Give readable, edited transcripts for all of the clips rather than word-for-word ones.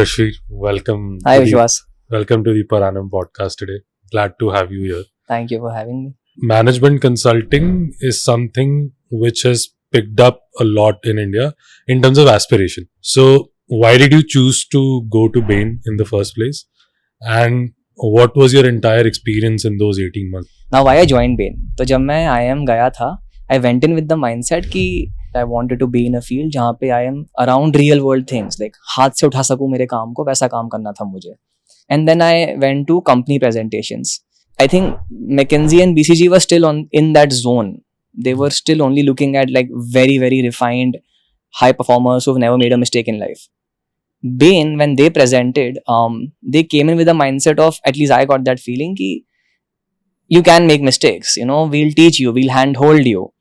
Harshvi, welcome. Hi Vishwas. Welcome to the Paranam podcast today. Glad to have you here. Thank you for having me. Management consulting is something which has picked up a lot in India in terms of aspiration. So, why did you choose to go to Bain in the first place? And what was your entire experience in those 18 months? Now why I joined Bain? तो जब मैं IIM गया था, I went in with the mindset कि I wanted to be in a field जहाँ पे I am around real world things, like हाथ से उठा सकूँ मेरे काम को, वैसा काम करना था मुझे. And then I went to company presentations. I think McKinsey and BCG were still in that zone. They were still only looking at like very, very refined high performers who've never made a mistake in life. Bain, when they presented, they came in with a mindset of, at least I got that feeling ki you can make mistakes, we'll teach you, we'll handhold you.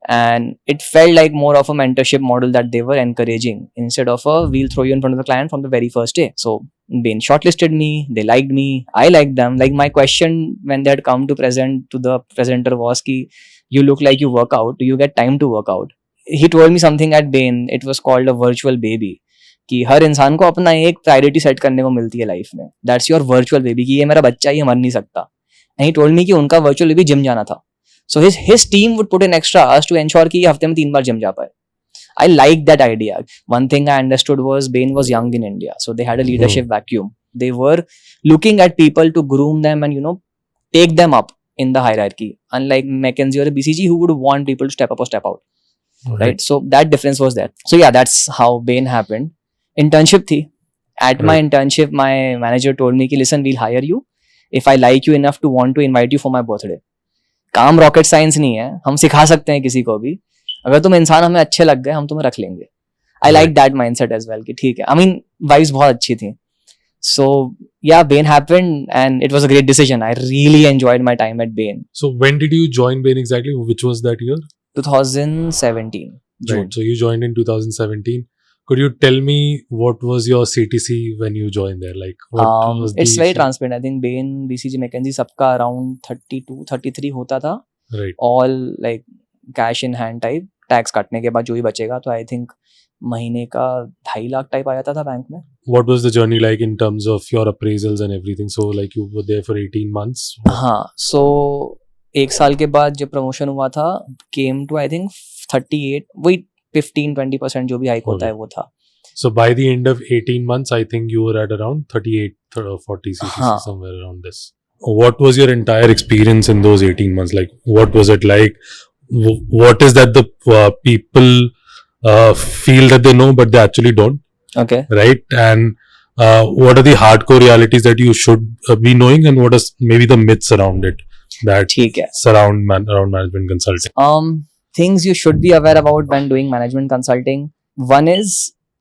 And it felt like more of a mentorship model that they were encouraging instead of we'll throw you in front of the client from the very first day. So Bain shortlisted me, they liked me, I liked them. Like my question when they had come to present to the presenter was ki, you look like you work out, do you get time to work out? He told me something at Bain, it was called a virtual baby. कि हर इंसान को अपना एक priority set करने को मिलती है life में. दैट्स योर वर्चुअल बेबी कि ये मेरा बच्चा, ये मर नहीं सकता. एंड ही टोल्ड मी कि उनका वर्चुअल बेबी जिम जाना था. So his team would put in extra hours to ensure कि हफ्ते में 3 बार जिम जा पाए. I like that idea. One thing I understood was Bain was young in India, so they had a leadership vacuum. They were looking at people to groom them and take them up in the hierarchy, unlike McKinsey or BCG who would want people to step up or step out. Right? So that difference was there. So yeah, that's how Bain happened. Internship थी. At my internship, my manager told me कि listen, we'll hire you if I like you enough to want to invite you for my birthday. काम rocket science नहीं है, हम सिखा सकते हैं किसी को भी. अगर तुम इंसान हमें अच्छे लग गए, हम तुम्हें रख लेंगे. I like that mindset as well कि ठीक है. I mean, vibes बहुत अच्छी थी. So yeah, Bain happened and it was a great decision. I really enjoyed my time at Bain. So, when did you join Bain exactly? Which was that year? 2017. June. Right. So, you joined in 2017. Could you tell me what was your CTC when you joined there? Like, what was it's very transparent. I think Bain, BCG, McKinsey सबका around 32, 33 होता था. Right. All like cash in hand type. Tax काटने के बाद जो भी बचेगा, तो I think महीने का 2.5 लाख टाइप आ जाता था बैंक में. What was the journey like in terms of your appraisals and everything? So, like, you were there for 18 months? हाँ. So, 1 साल के बाद जब प्रमोशन हुआ था, came to I think 38. वही 15-20% जो भी हाइक होता है वो था. So by the end of 18 months, I think you were at around 38 or 40 CTC, somewhere around this. What was your entire experience in those 18 months? Like, what was it like? What is that the people feel that they know, but they actually don't? Okay. Right? And what are the hardcore realities that you should be knowing, and what is maybe the myths around it that surround around management consulting? Things you should be aware about when doing management consulting. One is,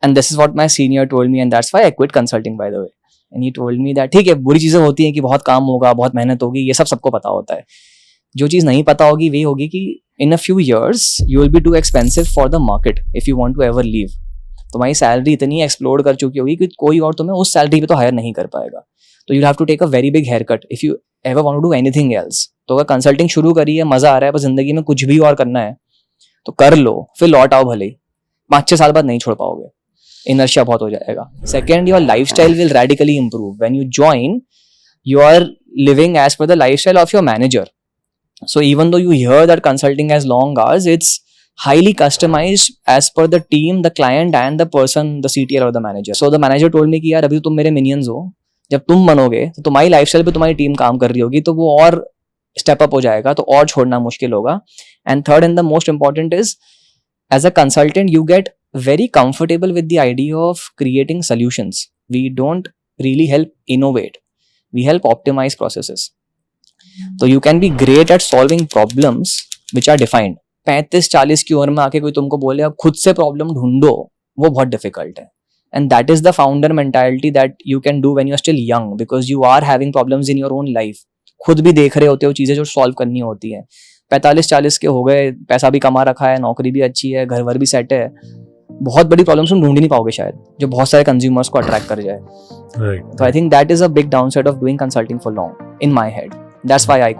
and this is what my senior told me, and that's why I quit consulting, by the way. And he told me that ठीक है, बुरी चीजें होती हैं कि बहुत काम होगा, बहुत मेहनत होगी, ये सब सबको पता होता है. जो चीज नहीं पता होगी वही होगी कि in a few years you will be too expensive for the market if you want to ever leave. तुम्हारी सैलरी इतनी एक्सप्लोड कर चुकी होगी कि कोई और तुम्हें उस सैलरी पे तो हायर नहीं कर पाएगा. तो you have to take a very big haircut if you ever want to do anything else. तो अगर कंसल्टिंग शुरू करी है, मजा आ रहा है, पर जिंदगी में कुछ भी और करना है तो कर लो, फिर लौट आओ. भले 5-6 साल बाद नहीं छोड़ पाओगे, इनर्शिया बहुत हो जाएगा. Second, your lifestyle will radically improve. When you join, you are living as per the lifestyle of your manager. So even though you hear that consulting has long hours, it's highly customized as per the team, the client and the person, the CTR or the manager. So the manager told me कि यार अभी तुम मेरे minions हो, जब तुम बनोगे तो तुम्हारी लाइफस्टाइल पे तुम्हारी टीम काम कर रही होगी, तो वो और स्टेप अप हो जाएगा, तो और छोड़ना मुश्किल होगा. And third and the most important is, as a consultant you get very comfortable with the idea of creating solutions. We don't really help innovate, we help optimise processes. तो you can be great at solving problems which are defined. 35-40 की उम्र में आके कोई तुमको बोले अब खुद से प्रॉब्लम ढूंढो, वो बहुत डिफिकल्ट है. And that is the founder mentality that you can do when you are still young, because you are having problems in your own life. खुद भी देख रहे होते हो चीजें जो सॉल्व करनी होती हैं. 45-40 के हो गए, पैसा भी कमा रखा है, नौकरी भी अच्छी है, घर वर भी सेट है, बहुत बड़ी प्रॉब्लम्स तुम ढूंढ ही नहीं पाओगे शायद, जो बहुत सारे कंज्यूमर्स को अट्रैक्ट कर जाए. तो I think that is a big downside of doing consulting for long in my head. That's why I quit.